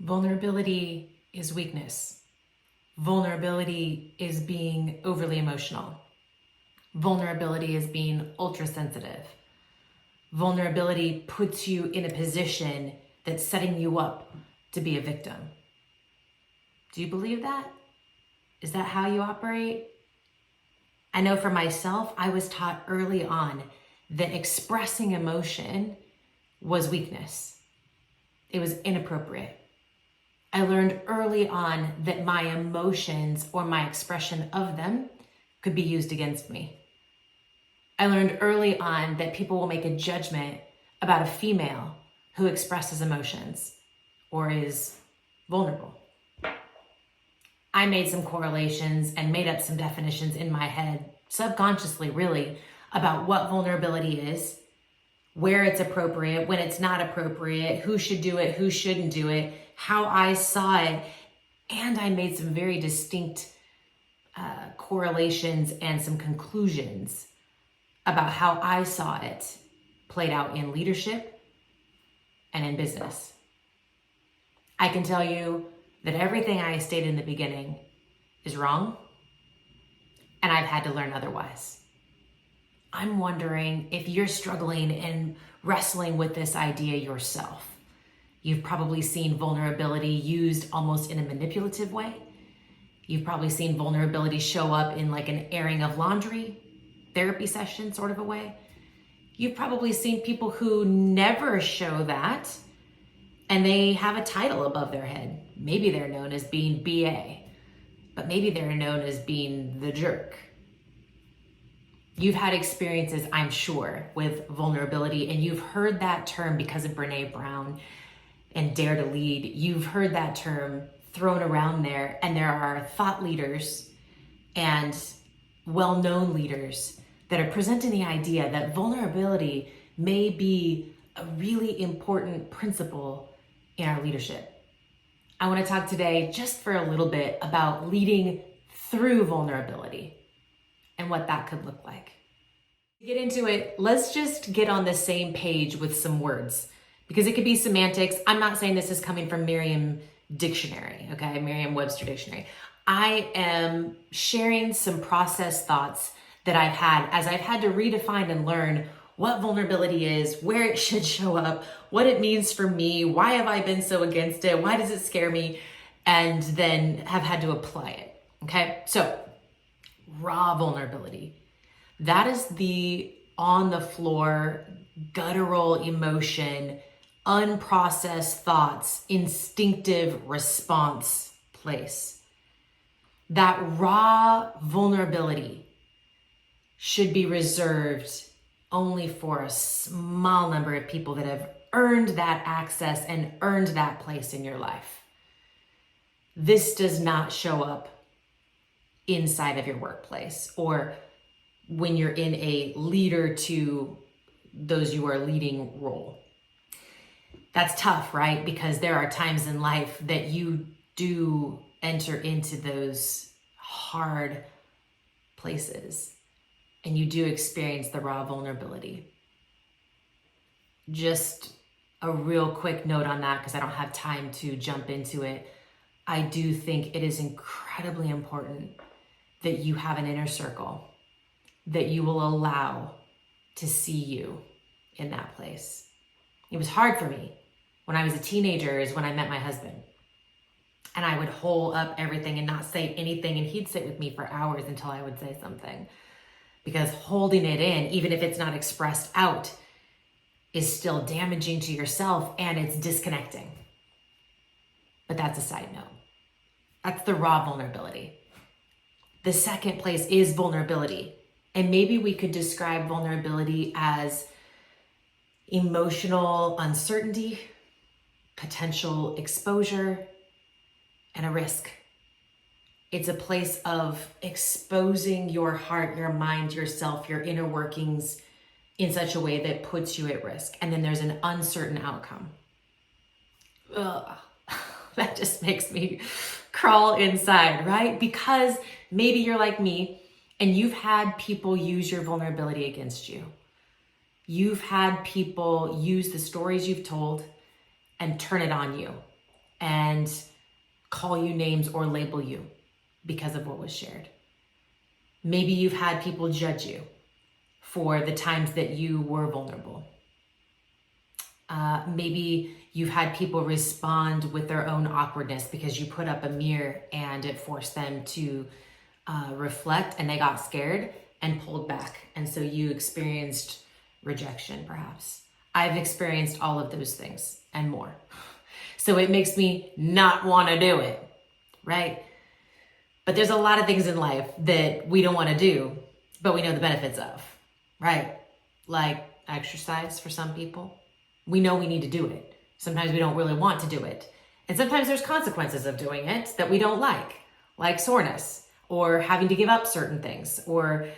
Vulnerability is weakness. Vulnerability is being overly emotional. Vulnerability is being ultra sensitive. Vulnerability puts you in a position that's setting you up to be a victim. Do you believe that? Is that how you operate? I know for myself, I was taught early on that expressing emotion was weakness. It was inappropriate. I learned early on that my emotions or my expression of them could be used against me. I learned early on that people will make a judgment about a female who expresses emotions or is vulnerable. I made some correlations and made up some definitions in my head, subconsciously really, about what vulnerability is, where it's appropriate, when it's not appropriate, who should do it, who shouldn't do it, how I saw it, and I made some very distinct correlations and some conclusions about how I saw it played out in leadership and in business. I can tell you that everything I stated in the beginning is wrong, and I've had to learn otherwise. I'm wondering if you're struggling and wrestling with this idea yourself. You've probably seen vulnerability used almost in a manipulative way. You've probably seen vulnerability show up in like an airing of laundry, therapy session sort of a way. You've probably seen people who never show that and they have a title above their head. Maybe they're known as being BA, but maybe they're known as being the jerk. You've had experiences, I'm sure, with vulnerability, and you've heard that term because of Brene Brown and Dare to Lead. You've heard that term thrown around there, and there are thought leaders and well-known leaders that are presenting the idea that vulnerability may be a really important principle in our leadership. I want to talk today just for a little bit about leading through vulnerability and what that could look like. To get into it, let's just get on the same page with some words, because it could be semantics. I'm not saying this is coming from Merriam Dictionary, okay, Merriam-Webster Dictionary. I am sharing some processed thoughts that I've had as I've had to redefine and learn what vulnerability is, where it should show up, what it means for me, why have I been so against it, why does it scare me, and then have had to apply it, okay? So, raw vulnerability. That is the on the floor, guttural emotion, unprocessed thoughts, instinctive response place. That raw vulnerability should be reserved only for a small number of people that have earned that access and earned that place in your life. This does not show up inside of your workplace or when you're in a leader to those you are leading role. That's tough, right? Because there are times in life that you do enter into those hard places and you do experience the raw vulnerability. Just a real quick note on that, because I don't have time to jump into it. I do think it is incredibly important that you have an inner circle that you will allow to see you in that place. It was hard for me when I was a teenager is when I met my husband. And I would hold up everything and not say anything, and he'd sit with me for hours until I would say something. Because holding it in, even if it's not expressed out, is still damaging to yourself and it's disconnecting. But that's a side note. That's the raw vulnerability. The second place is vulnerability. And maybe we could describe vulnerability as emotional uncertainty, potential exposure, and a risk. It's a place of exposing your heart, your mind, yourself, your inner workings in such a way that puts you at risk. And then there's an uncertain outcome. Ugh, that just makes me crawl inside, right? Because maybe you're like me and you've had people use your vulnerability against you. You've had people use the stories you've told and turn it on you. and call you names or label you because of what was shared. Maybe you've had people judge you for the times that you were vulnerable. Maybe you've had people respond with their own awkwardness because you put up a mirror and it forced them to reflect, and they got scared and pulled back. And so you experienced rejection, perhaps. I've experienced all of those things and more. So it makes me not want to do it, right? But there's a lot of things in life that we don't want to do, but we know the benefits of, right? Like exercise for some people. We know we need to do it. Sometimes we don't really want to do it. And sometimes there's consequences of doing it that we don't like soreness or having to give up certain things, or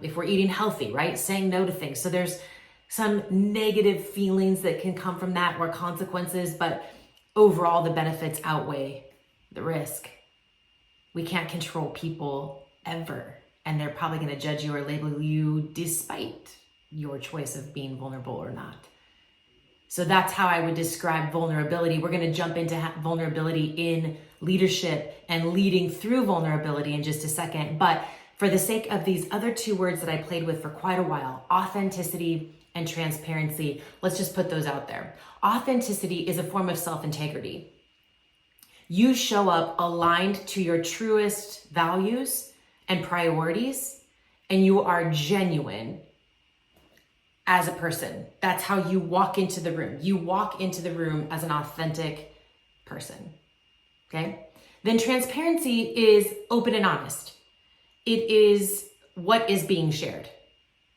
if we're eating healthy, right? Saying no to things. So there's some negative feelings that can come from that, or consequences, but overall the benefits outweigh the risk. We can't control people ever, and they're probably going to judge you or label you despite your choice of being vulnerable or not. So that's how I would describe vulnerability. We're going to jump into vulnerability in leadership and leading through vulnerability in just a second. But for the sake of these other two words that I played with for quite a while, authenticity and transparency, let's just put those out there. Authenticity is a form of self-integrity. You show up aligned to your truest values and priorities, and you are genuine as a person. That's how you walk into the room. You walk into the room as an authentic person, okay? Then transparency is open and honest. It is what is being shared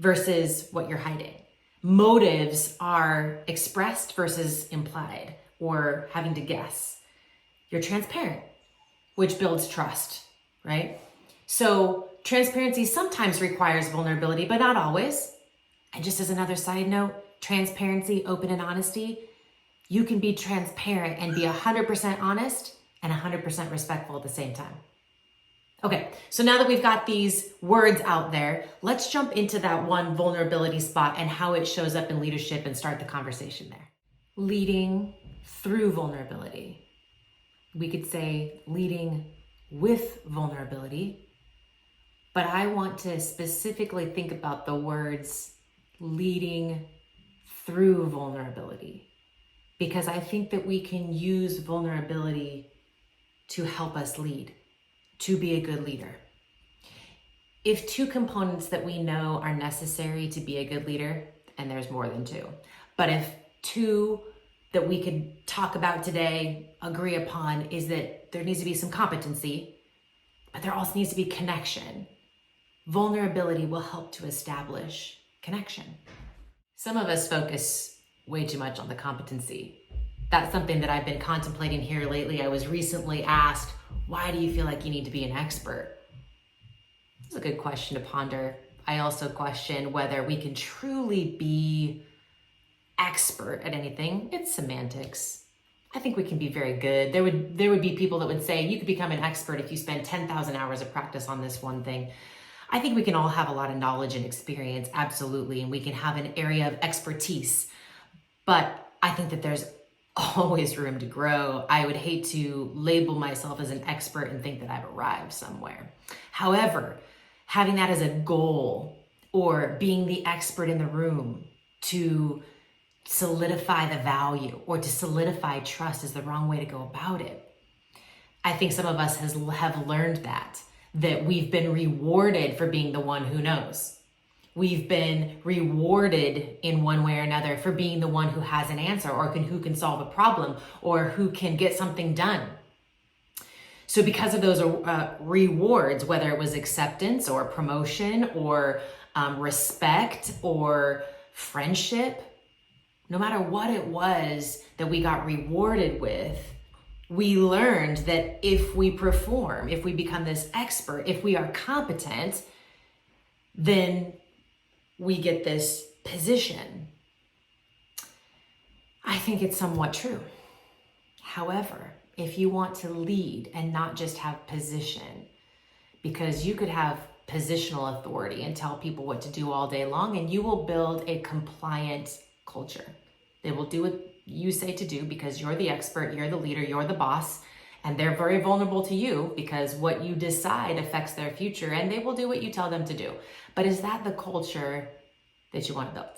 versus what you're hiding. Motives are expressed versus implied or having to guess. You're transparent, which builds trust, right? So transparency sometimes requires vulnerability, but not always. And just as another side note, transparency, open and honesty, you can be transparent and be 100% honest and 100% respectful at the same time. Okay, so now that we've got these words out there, let's jump into that one vulnerability spot and how it shows up in leadership and start the conversation there. Leading through vulnerability. We could say leading with vulnerability, but I want to specifically think about the words leading through vulnerability, because I think that we can use vulnerability to help us lead, to be a good leader. If two components that we know are necessary to be a good leader, and there's more than two, but if two that we could talk about today, agree upon, is that there needs to be some competency, but there also needs to be connection. Vulnerability will help to establish connection. Some of us focus way too much on the competency. That's something that I've been contemplating here lately. I was recently asked, why do you feel like you need to be an expert? It's a good question to ponder. I also question whether we can truly be expert at anything. It's semantics. I think we can be very good. There would be people that would say you could become an expert if you spend 10,000 hours of practice on this one thing. I think we can all have a lot of knowledge and experience, absolutely, and we can have an area of expertise. But I think that there's always room to grow. I would hate to label myself as an expert and think that I've arrived somewhere. However, having that as a goal or being the expert in the room to solidify the value or to solidify trust is the wrong way to go about it. I think some of us have learned that we've been rewarded for being the one who knows. We've been rewarded in one way or another for being the one who has an answer or who can solve a problem or who can get something done. So because of those rewards, whether it was acceptance or promotion or respect or friendship, no matter what it was that we got rewarded with, we learned that if we perform, if we become this expert, if we are competent, then we get this position. I think it's somewhat true. However, if you want to lead and not just have position, because you could have positional authority and tell people what to do all day long, and you will build a compliant culture. They will do what you say to do because you're the expert, you're the leader, you're the boss, and they're very vulnerable to you because what you decide affects their future, and they will do what you tell them to do. But is that the culture that you want to build?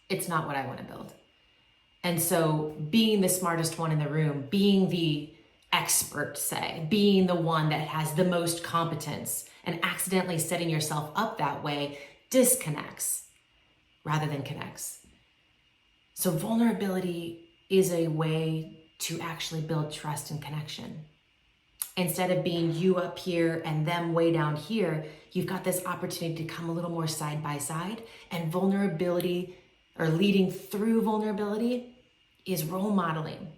It's not what I want to build. And so being the smartest one in the room, being the expert, say, being the one that has the most competence, and accidentally setting yourself up that way disconnects rather than connects. So vulnerability is a way to actually build trust and connection. Instead of being you up here and them way down here, you've got this opportunity to come a little more side by side. And vulnerability, or leading through vulnerability, is role modeling,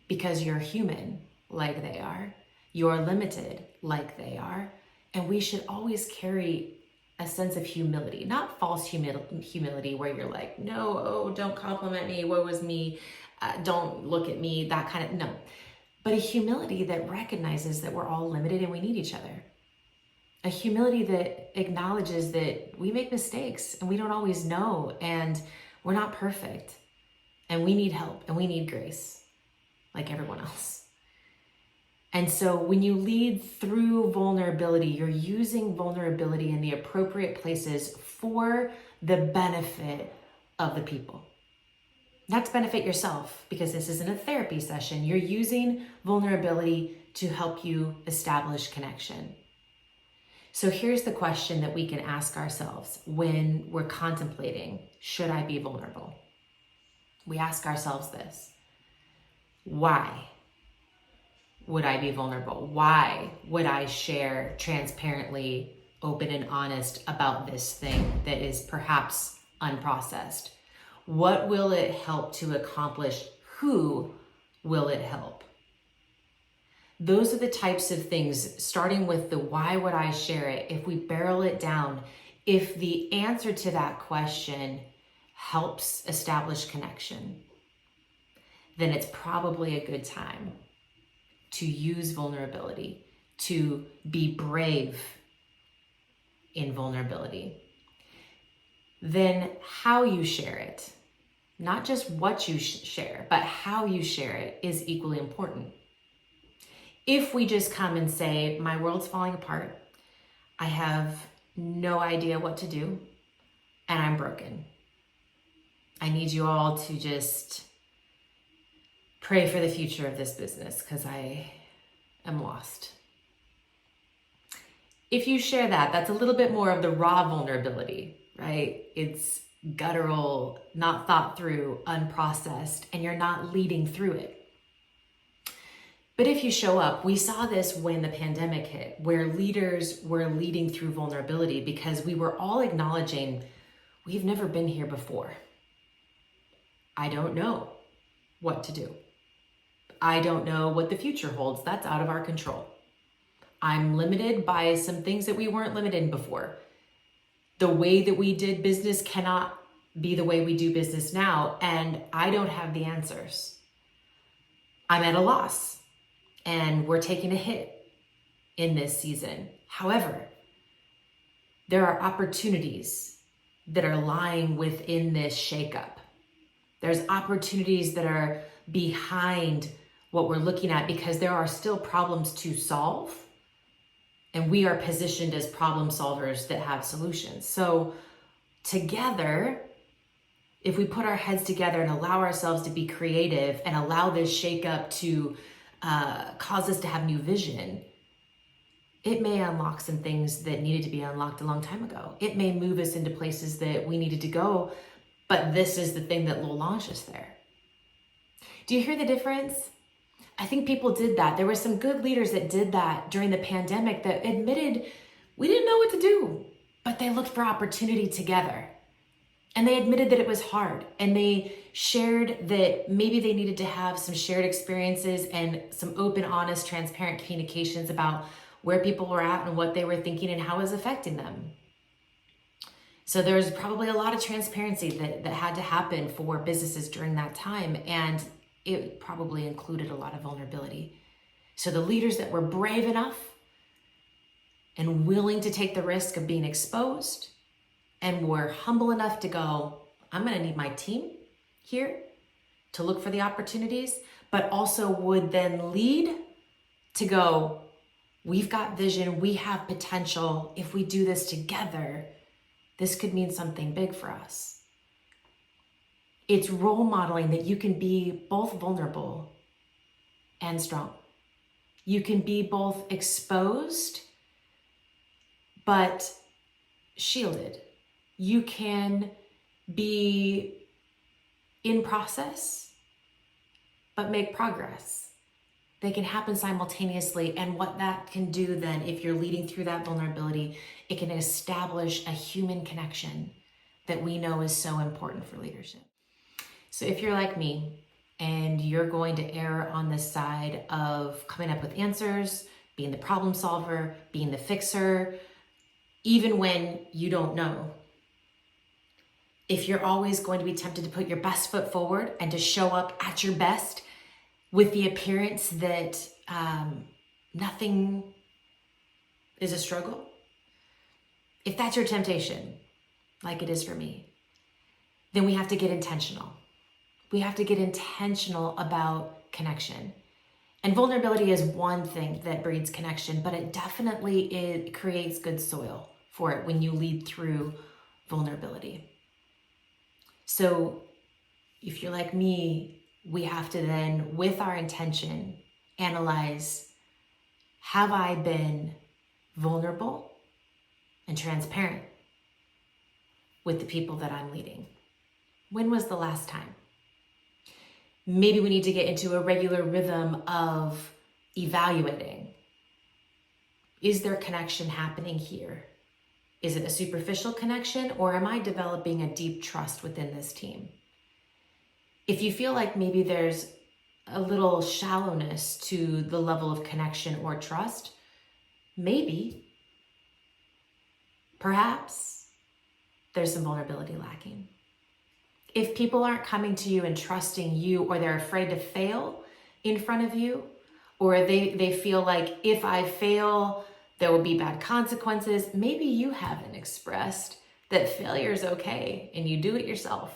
because you're human like they are. You're limited like they are. And we should always carry a sense of humility, not false humility where you're like, no, oh, don't compliment me, woe is me, don't look at me, that kind of, no. But a humility that recognizes that we're all limited and we need each other. A humility that acknowledges that we make mistakes and we don't always know and we're not perfect and we need help and we need grace like everyone else. And so when you lead through vulnerability, you're using vulnerability in the appropriate places for the benefit of the people. Not to benefit yourself, because this isn't a therapy session. You're using vulnerability to help you establish connection. So here's the question that we can ask ourselves when we're contemplating, should I be vulnerable? We ask ourselves this: why would I be vulnerable? Why would I share transparently, open and honest about this thing that is perhaps unprocessed? What will it help to accomplish? Who will it help? Those are the types of things, starting with the why would I share it, if we barrel it down, if the answer to that question helps establish connection, then it's probably a good time to use vulnerability, to be brave in vulnerability. Then how you share it, not just what you share, but how you share it, is equally important. If we just come and say, my world's falling apart, I have no idea what to do, and I'm broken, I need you all to just pray for the future of this business because I am lost. If you share that, that's a little bit more of the raw vulnerability, right? It's guttural, not thought through, unprocessed, and you're not leading through it. But if you show up, we saw this when the pandemic hit, where leaders were leading through vulnerability because we were all acknowledging, we've never been here before. I don't know what to do. I don't know what the future holds. That's out of our control. I'm limited by some things that we weren't limited in before. The way that we did business cannot be the way we do business now, and I don't have the answers. I'm at a loss, and we're taking a hit in this season. However, there are opportunities that are lying within this shakeup. There's opportunities that are behind what we're looking at because there are still problems to solve, and we are positioned as problem solvers that have solutions. So together, if we put our heads together and allow ourselves to be creative and allow this shakeup to cause us to have new vision, it may unlock some things that needed to be unlocked a long time ago. It may move us into places that we needed to go, but this is the thing that will launch us there. Do you hear the difference? I think people did that. There were some good leaders that did that during the pandemic that admitted we didn't know what to do, but they looked for opportunity together. And they admitted that it was hard. And they shared that maybe they needed to have some shared experiences and some open, honest, transparent communications about where people were at and what they were thinking and how it was affecting them. So there's probably a lot of transparency that had to happen for businesses during that time. And it probably included a lot of vulnerability. So the leaders that were brave enough and willing to take the risk of being exposed and were humble enough to go, I'm going to need my team here to look for the opportunities, but also would then lead to go, we've got vision, we have potential. If we do this together, this could mean something big for us. It's role modeling that you can be both vulnerable and strong. You can be both exposed, but shielded. You can be in process, but make progress. They can happen simultaneously. And what that can do then, if you're leading through that vulnerability, it can establish a human connection that we know is so important for leadership. So if you're like me and you're going to err on the side of coming up with answers, being the problem solver, being the fixer, even when you don't know, if you're always going to be tempted to put your best foot forward and to show up at your best with the appearance that nothing is a struggle, if that's your temptation, like it is for me, then we have to get intentional. We have to get intentional about connection. And vulnerability is one thing that breeds connection, but it definitely creates good soil for it when you lead through vulnerability. So if you're like me, we have to then, with our intention, analyze, have I been vulnerable and transparent with the people that I'm leading? When was the last time? Maybe we need to get into a regular rhythm of evaluating. Is there connection happening here? Is it a superficial connection, or am I developing a deep trust within this team? If you feel like maybe there's a little shallowness to the level of connection or trust, maybe, perhaps, there's some vulnerability lacking. If people aren't coming to you and trusting you, or they're afraid to fail in front of you, or they feel like if I fail, there will be bad consequences, maybe you haven't expressed that failure is okay and you do it yourself.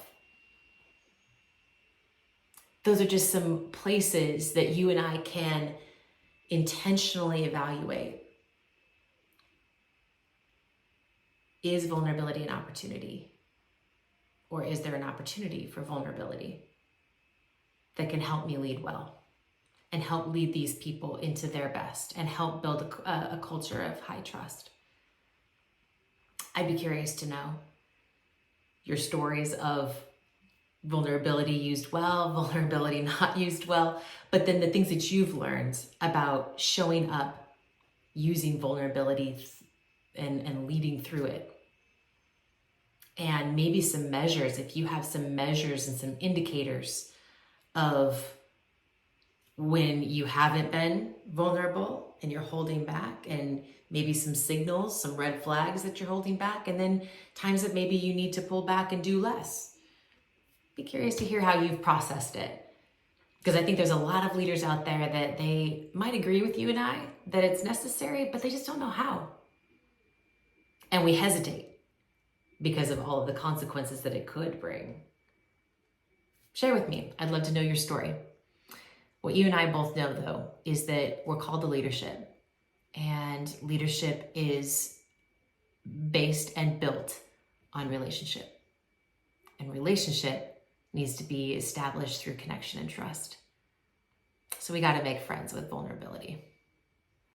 Those are just some places that you and I can intentionally evaluate. Is vulnerability an opportunity? Or is there an opportunity for vulnerability that can help me lead well and help lead these people into their best and help build a culture of high trust? I'd be curious to know your stories of vulnerability used well, vulnerability not used well, but then the things that you've learned about showing up, using vulnerability and leading through it. And maybe some measures, if you have some measures and some indicators of when you haven't been vulnerable and you're holding back, and maybe some signals, some red flags that you're holding back, and then times that maybe you need to pull back and do less. Be curious to hear how you've processed it. Because I think there's a lot of leaders out there that they might agree with you and I that it's necessary, but they just don't know how. And we hesitate because of all of the consequences that it could bring. Share with me. I'd love to know your story. What you and I both know, though, is that we're called to leadership. And leadership is based and built on relationship. And relationship needs to be established through connection and trust. So we got to make friends with vulnerability.